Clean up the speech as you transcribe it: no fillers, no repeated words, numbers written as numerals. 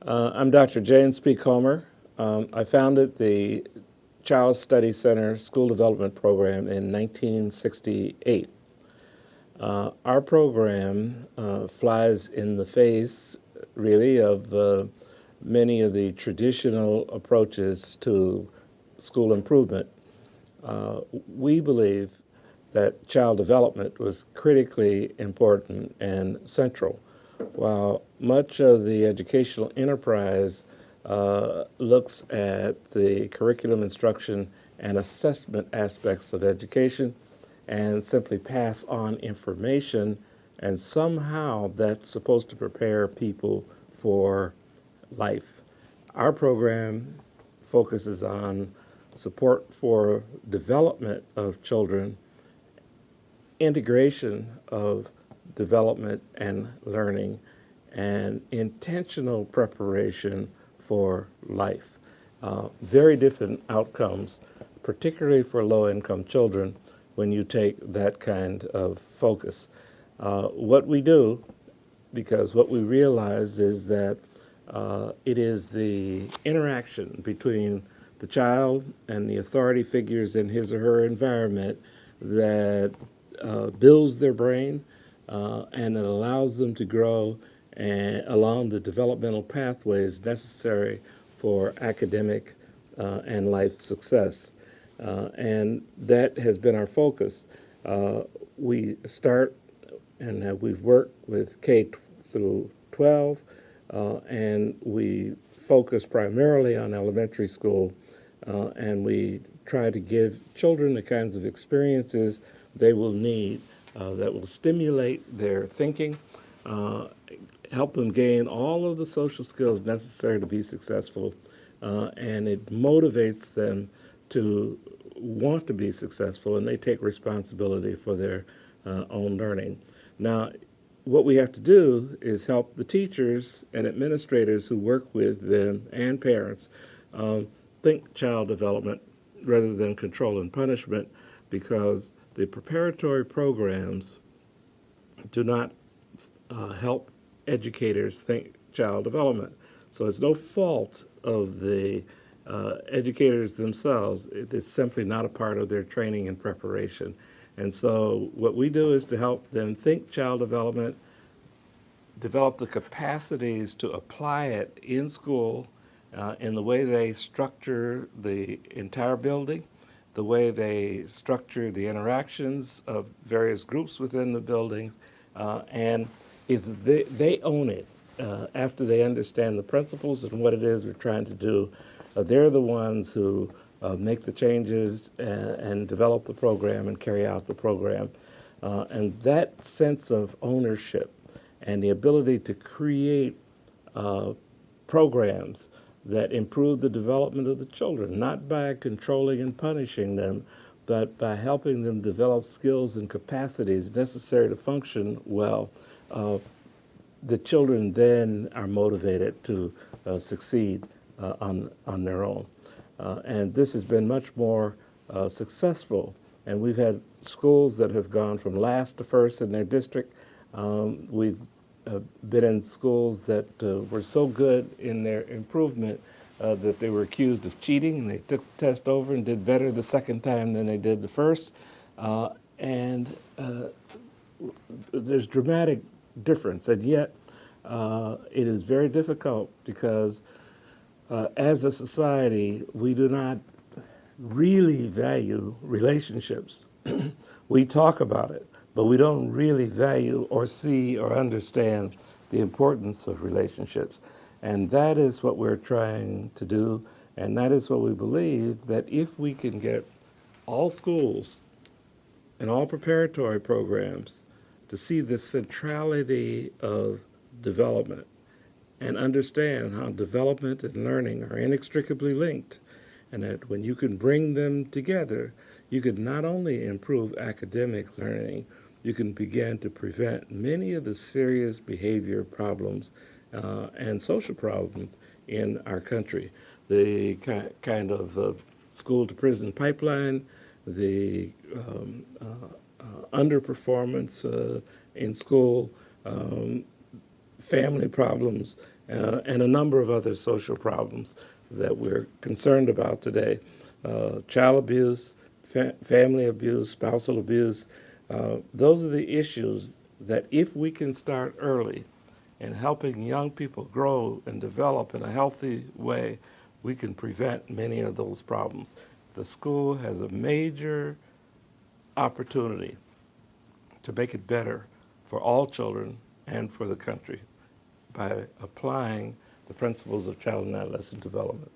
I'm Dr. James P. Comer. I founded the Child Study Center School Development Program in 1968. Our program flies in the face, really, of many of the traditional approaches to school improvement. We believe that child development was critically important and central. While much of the educational enterprise looks at the curriculum instruction and assessment aspects of education and simply pass on information, and somehow that's supposed to prepare people for life. Our program focuses on support for development of children, integration of development and learning, and intentional preparation for life. Very different outcomes, particularly for low-income children, when you take that kind of focus. What we do, because what we realize is that it is the interaction between the child and the authority figures in his or her environment that builds their brain and it allows them to grow along the developmental pathways necessary for academic and life success. And that has been our focus. We start and we've worked with K through 12, and we focus primarily on elementary school, and we try to give children the kinds of experiences they will need that will stimulate their thinking, help them gain all of the social skills necessary to be successful, and it motivates them to want to be successful, and they take responsibility for their own learning. Now, what we have to do is help the teachers and administrators who work with them and parents think child development rather than control and punishment, because the preparatory programs do not help educators think child development. So it's no fault of the educators themselves. It's simply not a part of their training and preparation. And so what we do is to help them think child development, develop the capacities to apply it in school in the way they structure the entire building, the way they structure the interactions of various groups within the buildings, and they own it after they understand the principles and what it is we're trying to do. They're the ones who make the changes and develop the program and carry out the program. And that sense of ownership and the ability to create programs that improve the development of the children, not by controlling and punishing them, but by helping them develop skills and capacities necessary to function well. The children then are motivated to succeed on their own. And this has been much more successful. And we've had schools that have gone from last to first in their district. We've been in schools that were so good in their improvement that they were accused of cheating, and they took the test over and did better the second time than they did the first. And there's dramatic difference, and yet it is very difficult because as a society, we do not really value relationships. We talk about it, but we don't really value or see or understand the importance of relationships. And that is what we're trying to do, and that is what we believe, that if we can get all schools and all preparatory programs to see the centrality of development and understand how development and learning are inextricably linked, and that when you can bring them together, you could not only improve academic learning, you can begin to prevent many of the serious behavior problems and social problems in our country. The kind of school-to-prison pipeline, the underperformance in school, family problems, and a number of other social problems that we're concerned about today. Child abuse, family abuse, spousal abuse, those are the issues that if we can start early in helping young people grow and develop in a healthy way, we can prevent many of those problems. The school has a major opportunity to make it better for all children and for the country by applying the principles of child and adolescent development.